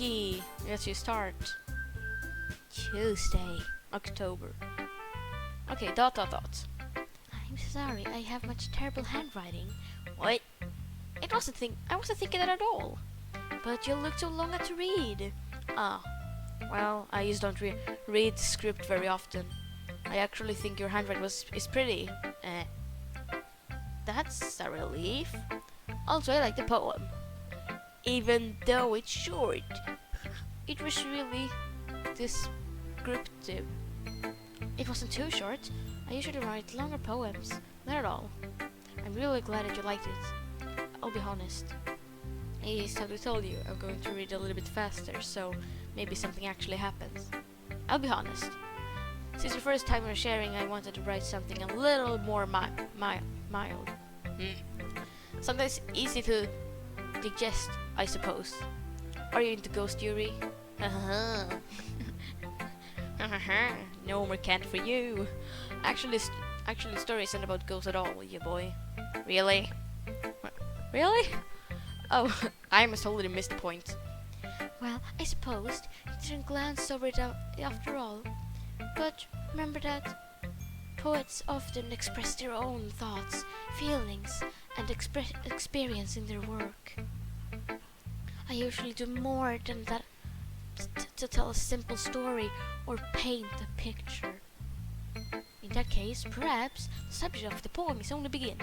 Natsuki, let's you start. Tuesday, October. Okay, dot dot dot. I'm sorry, I have much terrible handwriting. What? I wasn't thinking that at all. But you look too long to read. Ah, well, I just don't read script very often. I actually think your handwriting is pretty. That's a relief. Also, I like the poem. Even though it's short, it was really descriptive. It wasn't too short. I usually write longer poems. Not at all. I'm really glad that you liked it. I'll be honest. I totally told you I'm going to read a little bit faster, so maybe something actually happens. I'll be honest. Since the first time we're sharing, I wanted to write something a little more mild. Sometimes easy to digest, I suppose. Are you into ghost theory? No more candy for you. Actually, the story isn't about ghosts at all, you boy. Really? Really? Oh, I must totally missed the point. Well, I suppose you didn't glance over it after all. But remember that poets often express their own thoughts, feelings, and experience in their work. I usually do more than that to tell a simple story or paint a picture. In that case, perhaps the subject of the poem is only begin.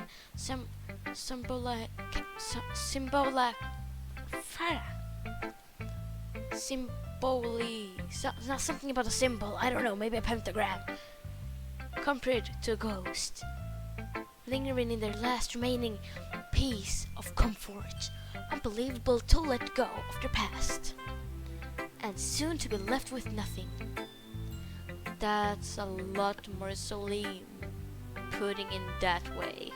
Not something about a symbol. I don't know, maybe a pentagram. Compared to a ghost, lingering in their last remaining piece of comfort, unbelievable to let go of their past, and soon to be left with nothing. That's a lot more solemn, putting in that way.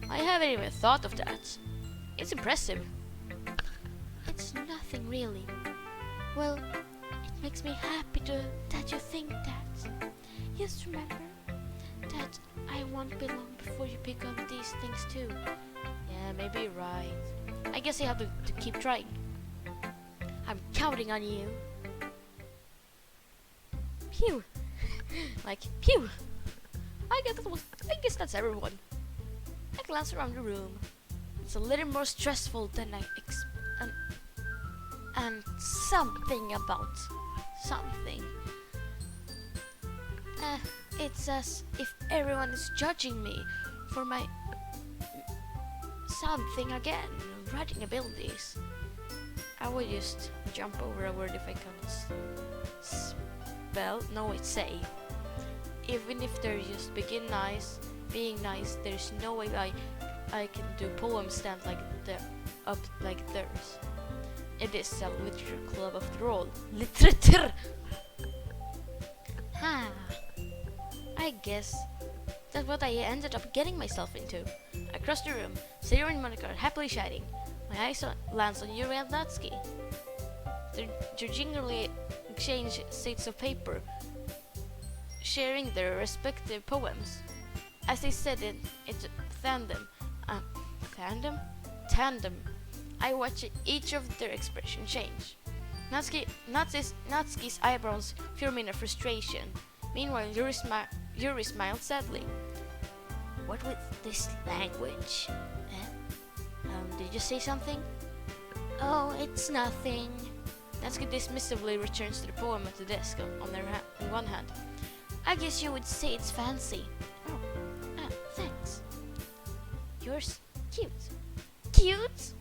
I haven't even thought of that. It's impressive. It's nothing really. Well, it makes me happy that you think that. Just remember that I won't be long before you pick on these things too. Yeah, maybe you're right. I guess I have to keep trying. I'm counting on you. Pew! Like, pew! I guess that's everyone. I glance around the room. It's a little more stressful than and something about something. It's as if everyone is judging me for my something again, writing abilities. I would just jump over a word if I can't spell. No, it's say. Even if they're just being nice, there's no way I can do poems stand like theirs. It is a literature club after all. Literature! I guess that's what I ended up getting myself into. Across the room, Sarah and Monica are happily chatting. My eyes lands on Yuri and Natsuki. They gingerly exchange sheets of paper, sharing their respective poems. As they said it's tandem. Tandem. I watch each of their expressions change. Natsuki's eyebrows film in a frustration. Meanwhile, Yuri smiled sadly. What with this language? Did you say something? Oh, it's nothing. Natsuki dismissively returns to the poem at the desk on one hand. I guess you would say it's fancy. Oh, thanks. Yours cute. Cute?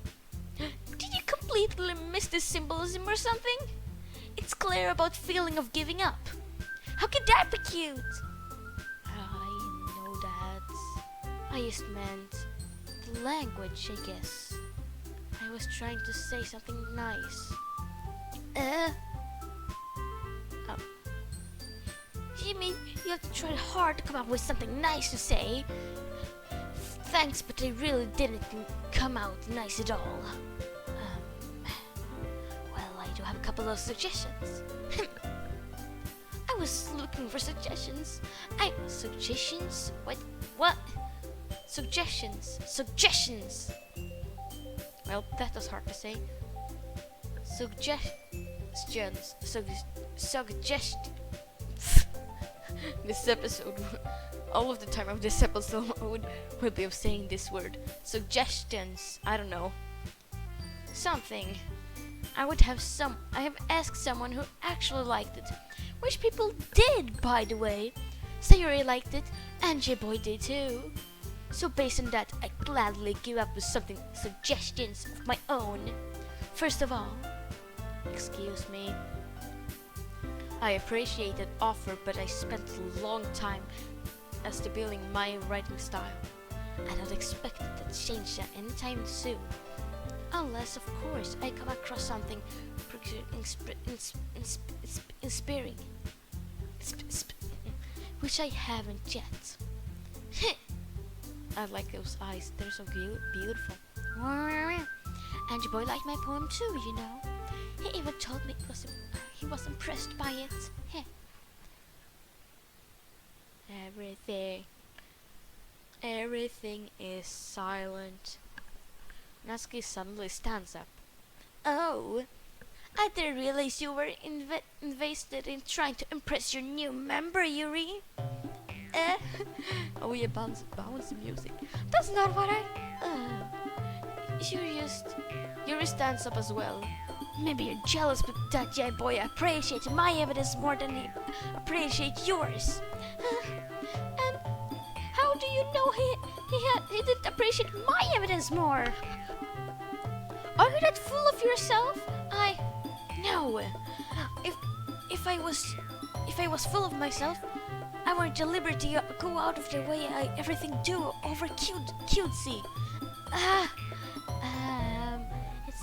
Did you completely miss the symbolism or something? It's clear about feeling of giving up. How could that be cute? I know that. I just meant the language, I guess. I was trying to say something nice. Oh. You mean you have to try hard to come up with something nice to say? Thanks, but they really didn't come out nice at all. Well, I do have a couple of suggestions. I was looking for suggestions. Suggestions? What? Suggestions. Well, that was hard to say. Suggest. This episode, all of the time of this episode will be of saying this word. Suggestions. I don't know. Something. I have asked someone who actually liked it, which people did, by the way. Sayuri liked it, and J-Boy did too. So based on that, I gladly give up with something suggestions of my own. First of all, excuse me. I appreciate that offer, but I spent a long time establishing my writing style. I don't expect it to change that anytime soon. Unless, of course, I come across something inspiring. Which I haven't yet. I like those eyes, they're so beautiful. And your boy liked my poem too, you know. He even told me he was impressed by it. Everything is silent. Natsuki suddenly stands up. Oh, I didn't realize you were invested in trying to impress your new member, Yuri. Oh yeah, bounce music. That's not what Yuri stands up as well. Maybe you're jealous, but that J-Boy appreciates my evidence more than he appreciates yours. And how do you know he didn't appreciate my evidence more? Are you that full of yourself? No. If I was full of myself, I wouldn't deliberately go out of their way. Everything do over cutesy.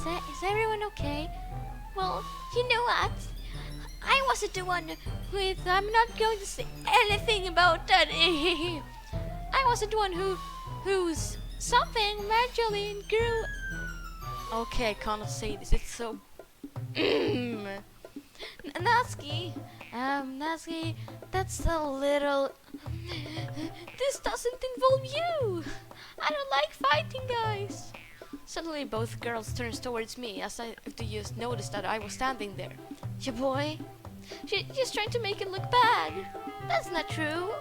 Is everyone okay? Well, you know what? I wasn't the one with. I'm not going to say anything about that. I wasn't the one who's something magically grew. Okay, I cannot say this. It's so. Natsuki, that's a little. This doesn't involve you. I don't like fighting, guys. Suddenly, both girls turns towards me as if they just noticed that I was standing there. Your boy, she's trying to make it look bad. That's not true.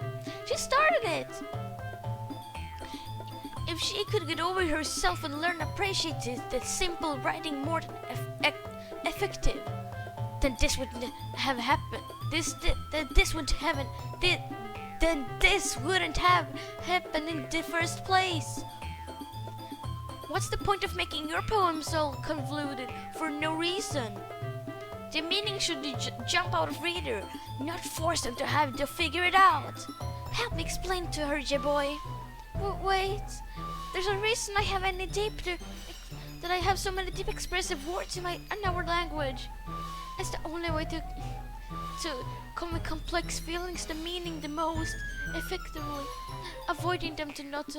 She started it. If she could get over herself and learn to appreciate that simple writing more than effective, then this wouldn't have happened. Then this wouldn't have happened in the first place. What's the point of making your poem so convoluted for no reason? The meaning should jump out of reader, not force them to have to figure it out. Help me explain to her, J-Boy. Wait, there's a reason I have that I have so many deep expressive words in our language. It's the only way to convey complex feelings, the meaning the most effectively, avoiding them to not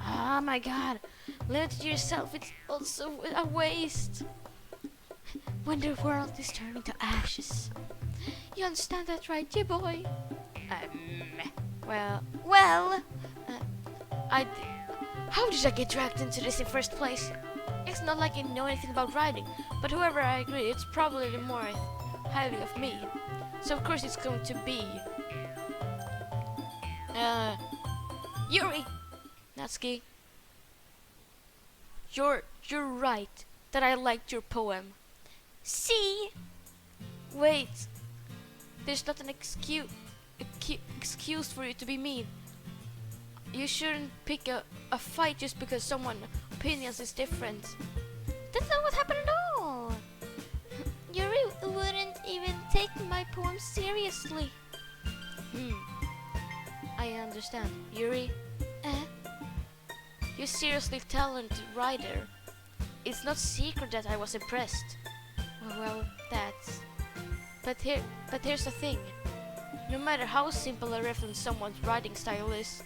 oh my god, limit to yourself. It's also a waste when the world is turning to ashes. You understand that, right, dear boy? How did I get dragged into this in first place? It's not like I know anything about writing, but whoever I agree, it's probably the more highly of me. So of course it's going to be Yuri. Natsuki, you're right that I liked your poem. See? Wait. There's not an excuse for you to be mean. You shouldn't pick a fight just because someone's opinions is different. That's not what happened at all. Yuri wouldn't even take my poem seriously. I understand. Yuri, you're seriously talented writer. It's not secret that I was impressed. Well, that's. But here's the thing. No matter how simple a reference someone's writing style is,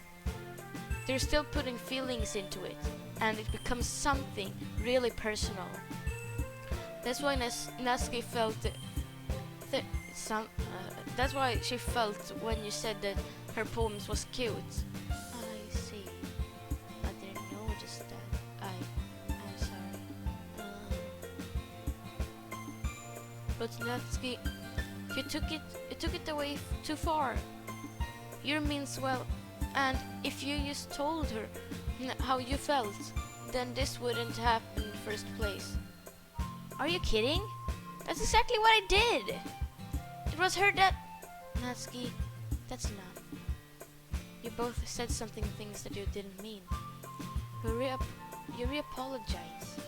they're still putting feelings into it, and it becomes something really personal. That's why Natsuki felt that's why she felt when you said that her poems was cute. I see. I didn't notice that. But Natsuki, you took it away too far. You means well, and if you just told her how you felt, then this wouldn't happen in the first place. Are you kidding? That's exactly what I did. It was her that... Natsuki, that's enough. You both said things that you didn't mean. You re-apologize.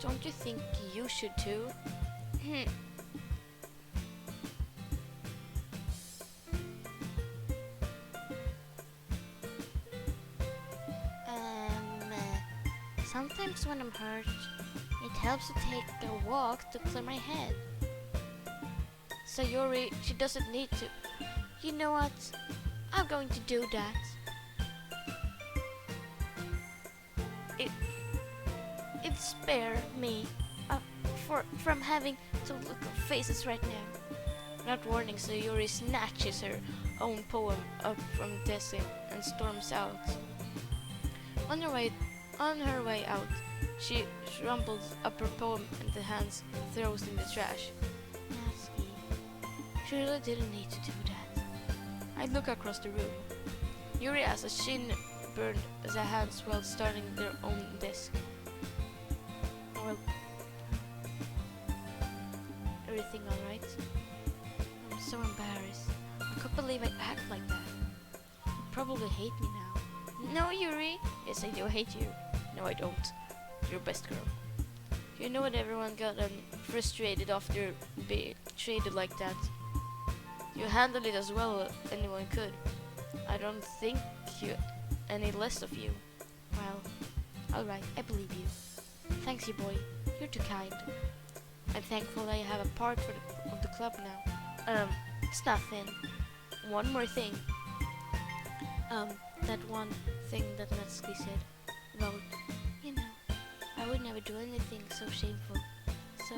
Don't you think you should too? Sometimes when I'm hurt, it helps to take a walk to clear my head. Sayori, she doesn't need to. You know what? I'm going to do that. It spare me from having to look at faces right now. Not warning, Sayori snatches her own poem up from the desk and storms out. On her way out, she rumbles up her poem and the hands throws in the trash. Natsuki, she really didn't need to do that. I look across the room. Yuri has a shin burned as her hands while starting their own desk. Well, everything alright? I'm so embarrassed. I can't believe I act like that. You probably hate me now. No, Yuri. Yes, I do hate you. No, I don't. You're best girl. You know what everyone got frustrated after being treated like that. You handled it as well as anyone could. I don't think you any less of you. Well, alright, I believe you. Thanks, you boy. You're too kind. I'm thankful that I have a part of the club now. It's nothing. One more thing. That one thing that Natsuki said about, you know, I would never do anything so shameful. So,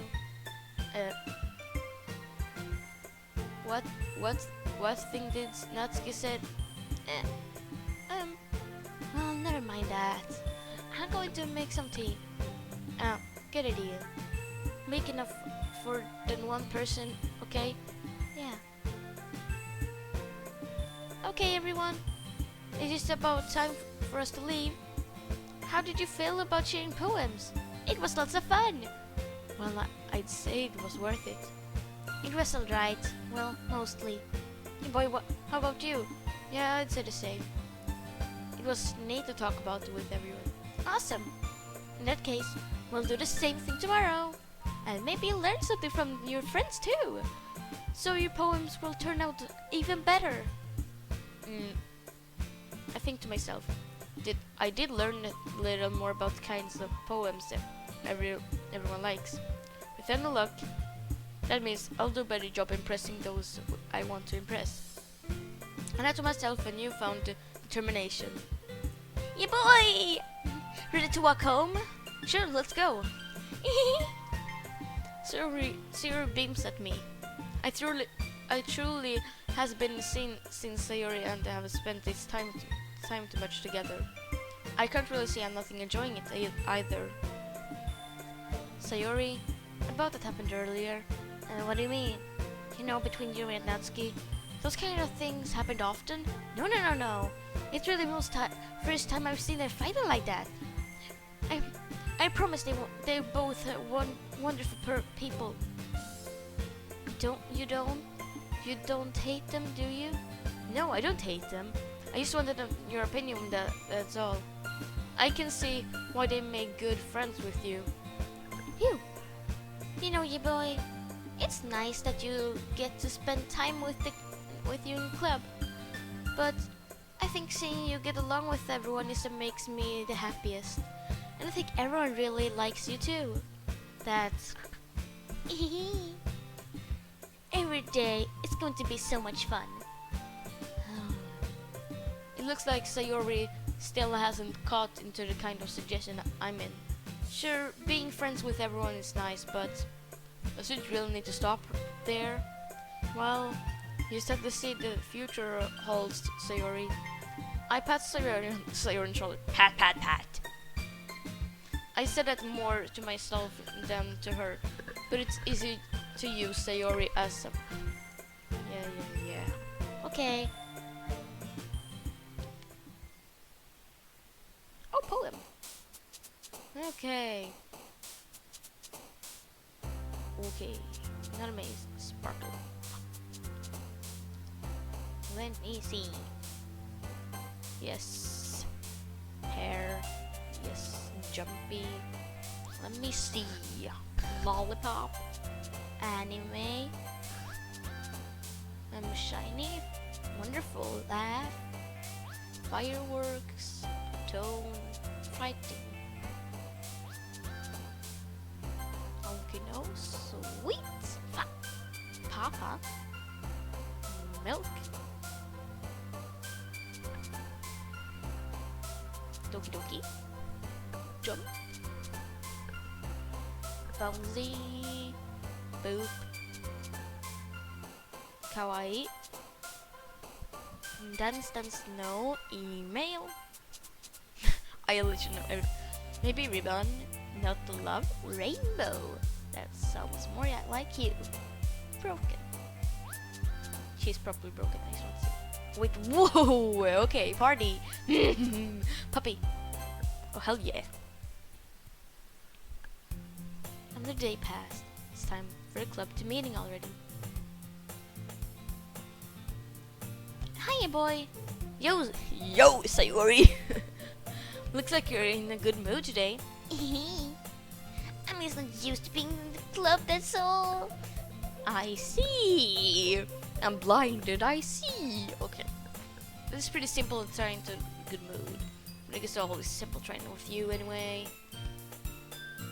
what thing did Natsuki said? Well, never mind that. I'm going to make some tea. Good idea. Make enough for than one person, okay? Yeah. Okay, everyone. It is about time for us to leave. How did you feel about sharing poems? It was lots of fun. Well, I'd say it was worth it. It was alright. Well, mostly. Hey boy, how about you? Yeah, I'd say the same. It was neat to talk about it with everyone. Awesome. In that case, we'll do the same thing tomorrow. And maybe learn something from your friends too. So your poems will turn out even better. I think to myself, I did learn a little more about the kinds of poems that everyone likes. With any luck, that means I'll do a better job impressing those I want to impress. And I to myself a newfound determination. Yeah, boy! Ready to walk home? Sure, let's go. Sayori beams at me. I truly has been seen since Sayori and I have spent this time too much together. I can't really say I'm not enjoying it either. Sayori, about that happened earlier. What do you mean? You know, between you and Natsuki, those kind of things happened often? No. It's really first time I've seen them fighting like that. I promise they're both wonderful people. You don't hate them, do you? No, I don't hate them. I just wanted your opinion on that's all. I can see why they make good friends with you. You know, you boy, it's nice that you get to spend time with you in club. But I think seeing you get along with everyone is what makes me the happiest. And I think everyone really likes you too. That's every day it's going to be so much fun. It looks like Sayori still hasn't caught into the kind of suggestion I'm in. Sure, being friends with everyone is nice, but does it really need to stop there? Well, you just have to see the future holds, Sayori. I pat Sayori on the shoulder. Pat. I said that more to myself than to her, but it's easy to use Sayori as a... Yeah. Okay. Oh, poem. Okay. Not amazing. Sparkle. Let me see. Yes. Hair. Yes. Jumpy. Let me see. Lollipop. Anime. Shiny. Wonderful. Laugh. Fireworks. Tone. Fighting. Okino. Sweet. Papa. Milk. Doki Doki. Jump. Bouncy. Boop. Kawaii. Dance no. Email. I'll let you know. Maybe ribbon. Not to love. Rainbow. That sounds more like you. Broken. She's probably broken. I just want to say. Wait, whoa! Okay, party. Puppy. Oh hell yeah. Another day passed. It's time for the club to meeting already. Hiya boy. Yo Sayori. Looks like you're in a good mood today. I'm just not used to being in the club, that's all. I see. I'm blinded, I see. Okay. This is pretty simple and trying to good mood. But I guess it's always simple trying with you anyway.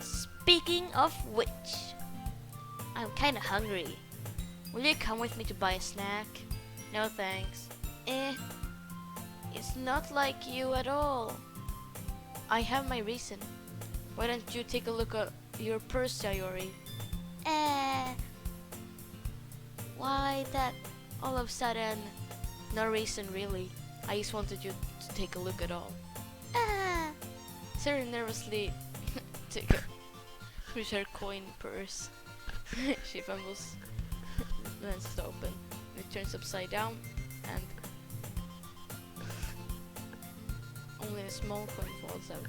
Speaking of which, I'm kinda hungry. Will you come with me to buy a snack? No thanks. It's not like you at all. I have my reason. Why don't you take a look at your purse, Sayori? Why that all of a sudden? No reason really. I just wanted you to take a look at all. Sarah nervously took her coin purse. She fumbles, lens is open. It turns upside down, and only a small coin falls out.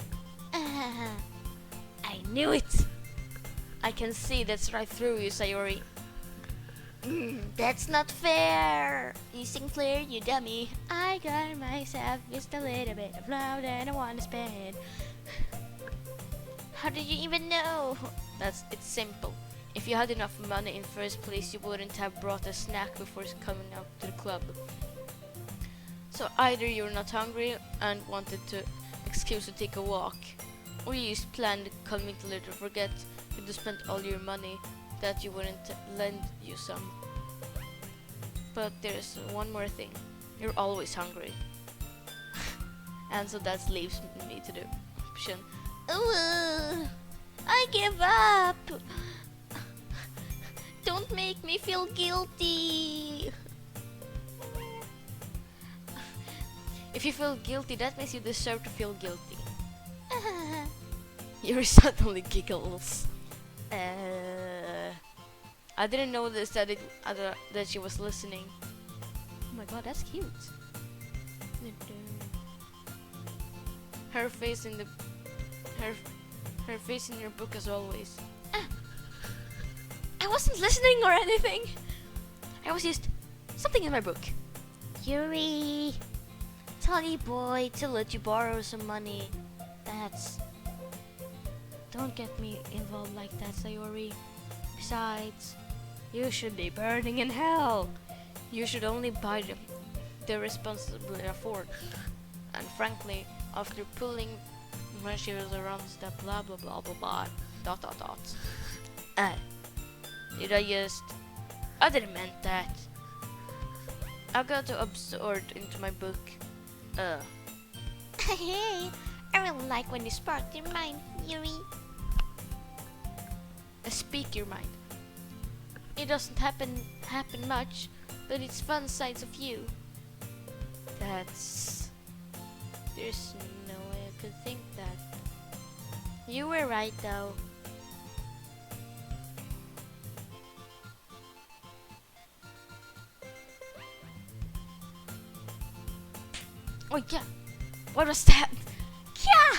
I knew it! I can see that's right through you, Sayori. That's not fair! You Sinclair, you dummy. I got myself just a little bit of love that I want to spend. How did you even know? It's simple. If you had enough money in first place, you wouldn't have brought a snack before coming out to the club. So either you're not hungry and wanted to excuse to take a walk, or you just planned coming to later forget you'd spent all your money that you wouldn't lend you some. But there's one more thing. You're always hungry. And so that leaves me to the option. I give up! Don't make me feel guilty! If you feel guilty, that means you deserve to feel guilty. You're suddenly giggles. I didn't know this that she was listening. Oh my god, that's cute. Her face in your book as always. I wasn't listening or anything. I was just something in my book. Yuri, tell your boy to let you borrow some money. Don't get me involved like that, Sayori. Besides, you should be burning in hell. You should only buy the responsibly afford. And frankly, after pulling when she was around that blah blah blah blah blah dot. I didn't meant that. I got to absorb into my book. Hey, I really like when you spark your mind, Yuri. Speak your mind. It doesn't happen much, but it's fun sides of you. There's no way I could think that. You were right though. Oh yeah, what was that? Yeah!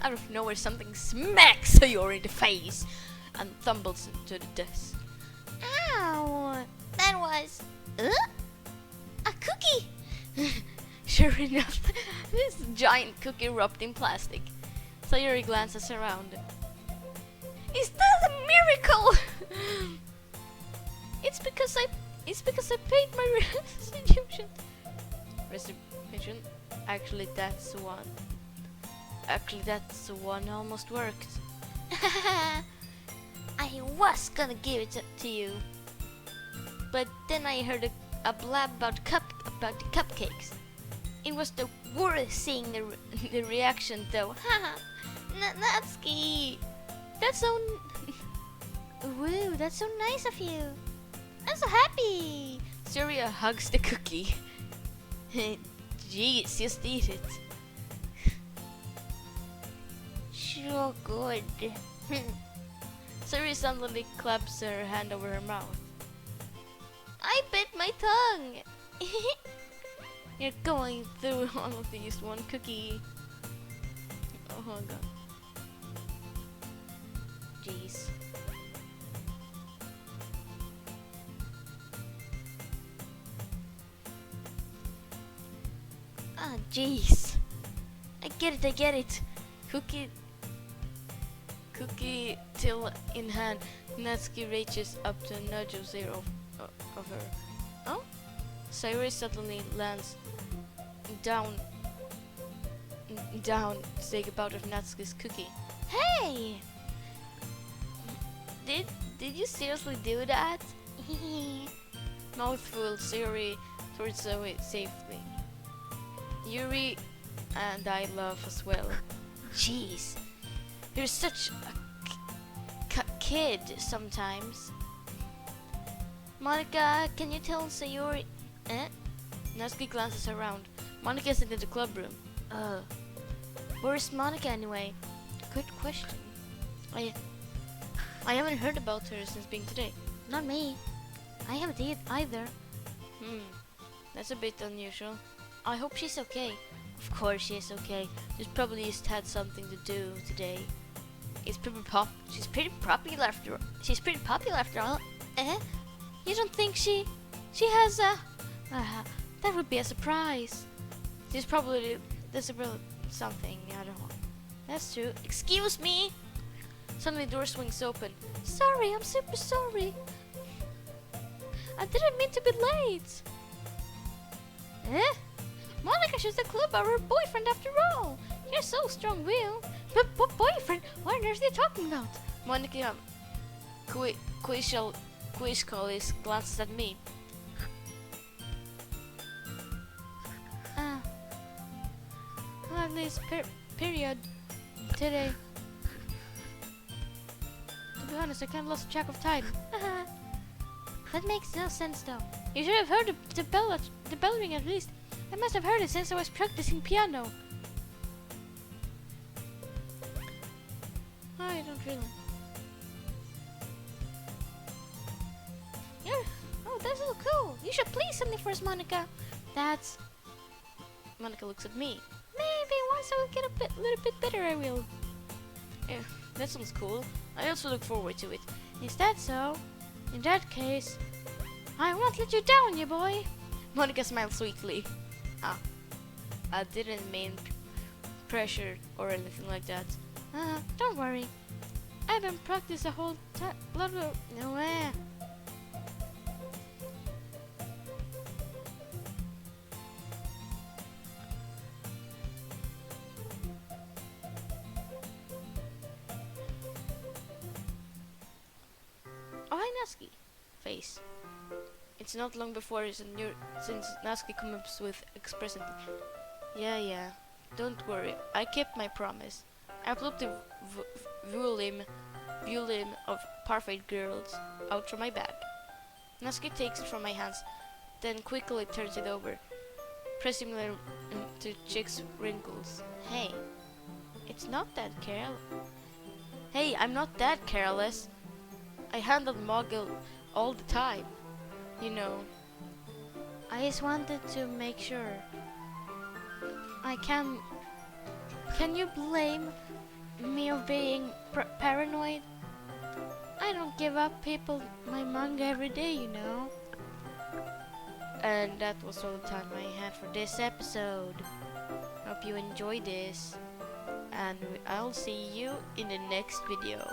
Out of nowhere, something smacks Sayori in the face and tumbles into the desk. Ow! That was a cookie. Sure enough, this giant cookie wrapped in plastic. Sayori glances around. Is that a miracle? It's because I paid my restitution. Restitution? Actually, that's the one almost worked. I was gonna give it to you, but then I heard a blab about the cupcakes. It was the worst seeing the reaction, though. Haha, Natsuki, that's so. Woo, that's so nice of you. I'm so happy. Surya hugs the cookie. Jeez, just eat it. So good. Surya suddenly claps her hand over her mouth. I bit my tongue. You're going through all of these one cookie. Oh my god. Jeez. Ah, jeez. I get it. Cookie till in hand, Natsuki reaches up to nudge of zero of her. Oh? Sayori suddenly lands down to take a bite of Natsuki's cookie. Hey! Did you seriously do that? Mouthful, Sayori towards Zoe safely. Yuri and I laugh as well. Jeez, you're such a kid sometimes. Monica, can you tell Sayori? Natsuki glances around. Monica's in the club room. Where's Monica anyway? Good question. I haven't heard about her since being today. Not me. I haven't either. That's a bit unusual. I hope she's okay. Of course she is okay. She's probably just had something to do today. She's pretty popular after all. You don't think she has a? That would be a surprise. She's probably something. I don't know. That's true. Excuse me. Suddenly, the door swings open. Sorry, I'm super sorry. I didn't mean to be late. Monica, she's the club our boyfriend after all. You're so strong-willed. But boyfriend? What on earth are you talking about? Monica, Quishcalis glances at me. At least period today. To be honest, I kind of lost track of time. That makes no sense though. You should have heard the bell ring at least. I must have heard it since I was practicing piano. I don't really. Oh, that's so cool. You should play something for us, Monica. Monica looks at me. Maybe once I will get a little bit better, I will. Yeah, that sounds cool. I also look forward to it. Is that so? In that case, I won't let you down, you boy. Monica smiles sweetly. I didn't mean pressure or anything like that. Don't worry. I haven't practiced the whole time. No way. Oh, hi, Natsuki. Face. It's not long before since Natsuki comes with expressing. Yeah. Don't worry. I kept my promise. I plucked the volume of perfect girls out from my bag. Natsuki takes it from my hands, then quickly turns it over, pressing it into Chick's wrinkles. Hey, it's not that careless. Hey, I'm not that careless. I handled Mogul all the time. You know. I just wanted to make sure. I can. Can you blame me of being paranoid? I don't give up people my manga every day, you know. And that was all the time I had for this episode. Hope you enjoyed this, and I'll see you in the next video.